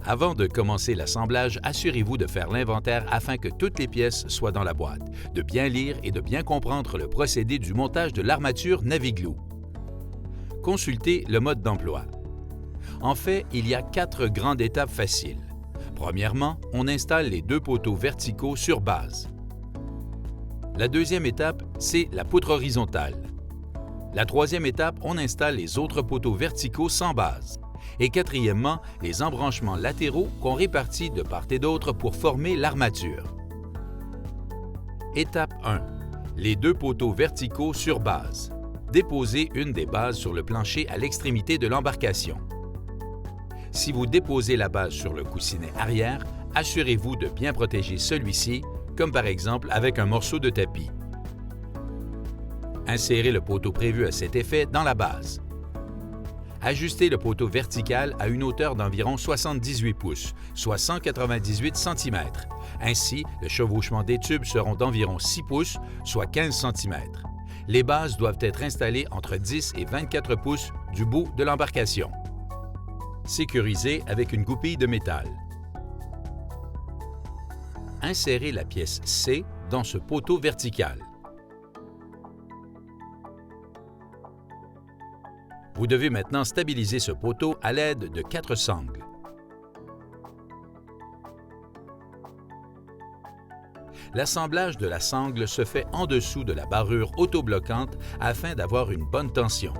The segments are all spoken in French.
Avant de commencer l'assemblage, assurez-vous de faire l'inventaire afin que toutes les pièces soient dans la boîte, de bien lire et de bien comprendre le procédé du montage de l'armature Navigloo. Consultez le mode d'emploi. En fait, il y a 4 grandes étapes faciles. Premièrement, on installe les 2 poteaux verticaux sur base. La deuxième étape, c'est la poutre horizontale. La troisième étape, on installe les autres poteaux verticaux sans base. Et quatrièmement, les embranchements latéraux qu'on répartit de part et d'autre pour former l'armature. Étape 1. Les 2 poteaux verticaux sur base. Déposez une des bases sur le plancher à l'extrémité de l'embarcation. Si vous déposez la base sur le coussinet arrière, assurez-vous de bien protéger celui-ci, comme par exemple avec un morceau de tapis. Insérez le poteau prévu à cet effet dans la base. Ajustez le poteau vertical à une hauteur d'environ 78 pouces, soit 198 cm. Ainsi, le chevauchement des tubes seront d'environ 6 pouces, soit 15 cm. Les bases doivent être installées entre 10 et 24 pouces du bout de l'embarcation. Sécurisez avec une goupille de métal. Insérez la pièce C dans ce poteau vertical. Vous devez maintenant stabiliser ce poteau à l'aide de 4 sangles. L'assemblage de la sangle se fait en dessous de la barrure autobloquante afin d'avoir une bonne tension.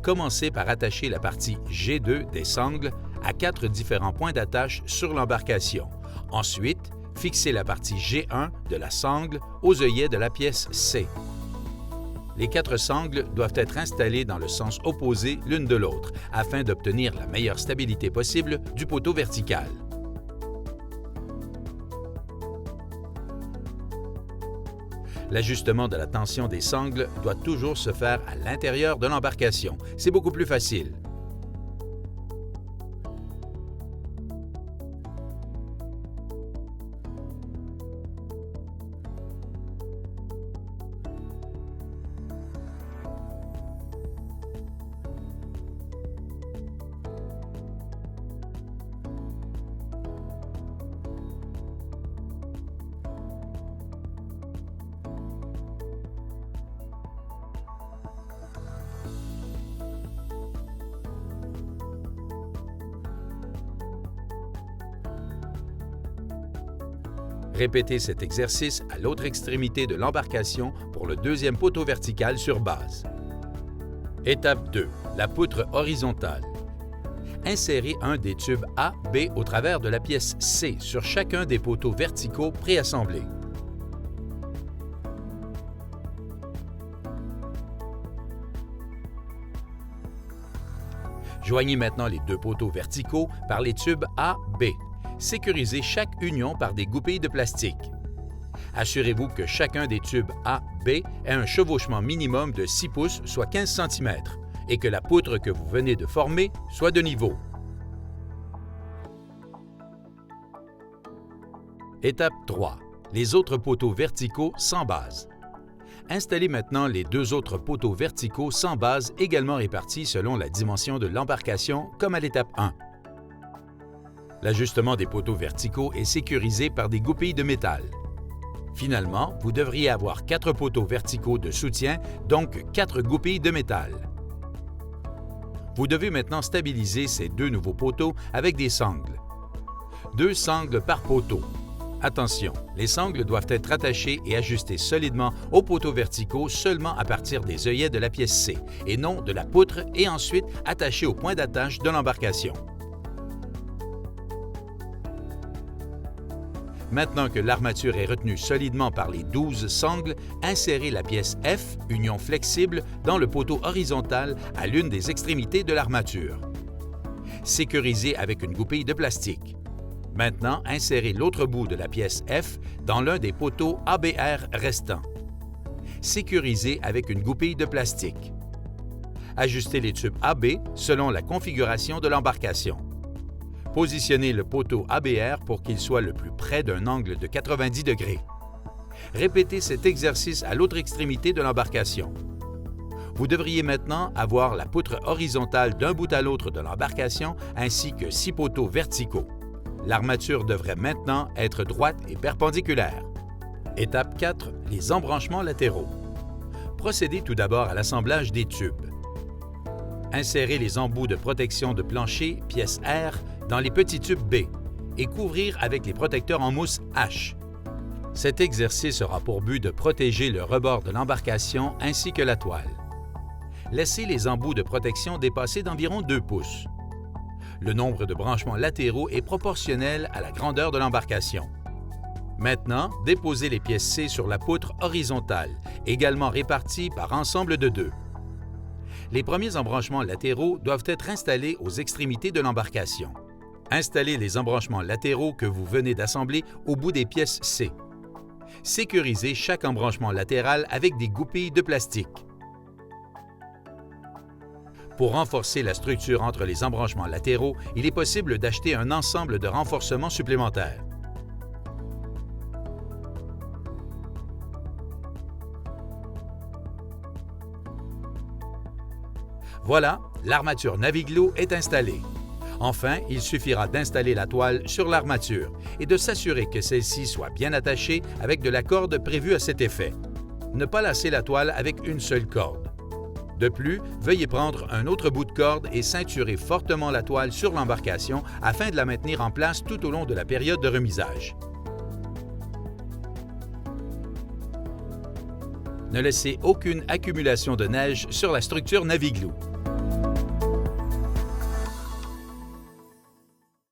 Commencez par attacher la partie G2 des sangles à 4 différents points d'attache sur l'embarcation. Ensuite, fixez la partie G1 de la sangle aux œillets de la pièce C. Les 4 sangles doivent être installées dans le sens opposé l'une de l'autre afin d'obtenir la meilleure stabilité possible du poteau vertical. L'ajustement de la tension des sangles doit toujours se faire à l'intérieur de l'embarcation. C'est beaucoup plus facile. Répétez cet exercice à l'autre extrémité de l'embarcation pour le deuxième poteau vertical sur base. Étape 2. La poutre horizontale. Insérez un des tubes A, B au travers de la pièce C sur chacun des poteaux verticaux préassemblés. Joignez maintenant les 2 poteaux verticaux par les tubes A, B. Sécurisez chaque union par des goupilles de plastique. Assurez-vous que chacun des tubes A, B ait un chevauchement minimum de 6 pouces, soit 15 cm, et que la poutre que vous venez de former soit de niveau. Étape 3. Les autres poteaux verticaux sans base. Installez maintenant les 2 autres poteaux verticaux sans base également répartis selon la dimension de l'embarcation comme à l'étape 1. L'ajustement des poteaux verticaux est sécurisé par des goupilles de métal. Finalement, vous devriez avoir 4 poteaux verticaux de soutien, donc 4 goupilles de métal. Vous devez maintenant stabiliser ces 2 nouveaux poteaux avec des sangles. 2 sangles par poteau. Attention, les sangles doivent être attachées et ajustées solidement aux poteaux verticaux seulement à partir des œillets de la pièce C et non de la poutre et ensuite attachées au point d'attache de l'embarcation. Maintenant que l'armature est retenue solidement par les 12 sangles, insérez la pièce F, union flexible, dans le poteau horizontal à l'une des extrémités de l'armature. Sécurisez avec une goupille de plastique. Maintenant, insérez l'autre bout de la pièce F dans l'un des poteaux ABR restants. Sécurisez avec une goupille de plastique. Ajustez les tubes AB selon la configuration de l'embarcation. Positionnez le poteau ABR pour qu'il soit le plus près d'un angle de 90 degrés. Répétez cet exercice à l'autre extrémité de l'embarcation. Vous devriez maintenant avoir la poutre horizontale d'un bout à l'autre de l'embarcation ainsi que 6 poteaux verticaux. L'armature devrait maintenant être droite et perpendiculaire. Étape 4. Les embranchements latéraux. Procédez tout d'abord à l'assemblage des tubes. Insérez les embouts de protection de plancher, pièce R, dans les petits tubes B et couvrir avec les protecteurs en mousse H. Cet exercice aura pour but de protéger le rebord de l'embarcation ainsi que la toile. Laissez les embouts de protection dépasser d'environ 2 pouces. Le nombre de branchements latéraux est proportionnel à la grandeur de l'embarcation. Maintenant, déposez les pièces C sur la poutre horizontale, également réparties par ensemble de 2. Les premiers embranchements latéraux doivent être installés aux extrémités de l'embarcation. Installez les embranchements latéraux que vous venez d'assembler au bout des pièces C. Sécurisez chaque embranchement latéral avec des goupilles de plastique. Pour renforcer la structure entre les embranchements latéraux, il est possible d'acheter un ensemble de renforcements supplémentaires. Voilà, l'armature Naviglo est installée. Enfin, il suffira d'installer la toile sur l'armature et de s'assurer que celle-ci soit bien attachée avec de la corde prévue à cet effet. Ne pas lasser la toile avec une seule corde. De plus, veuillez prendre un autre bout de corde et ceinturer fortement la toile sur l'embarcation afin de la maintenir en place tout au long de la période de remisage. Ne laissez aucune accumulation de neige sur la structure Naviglo.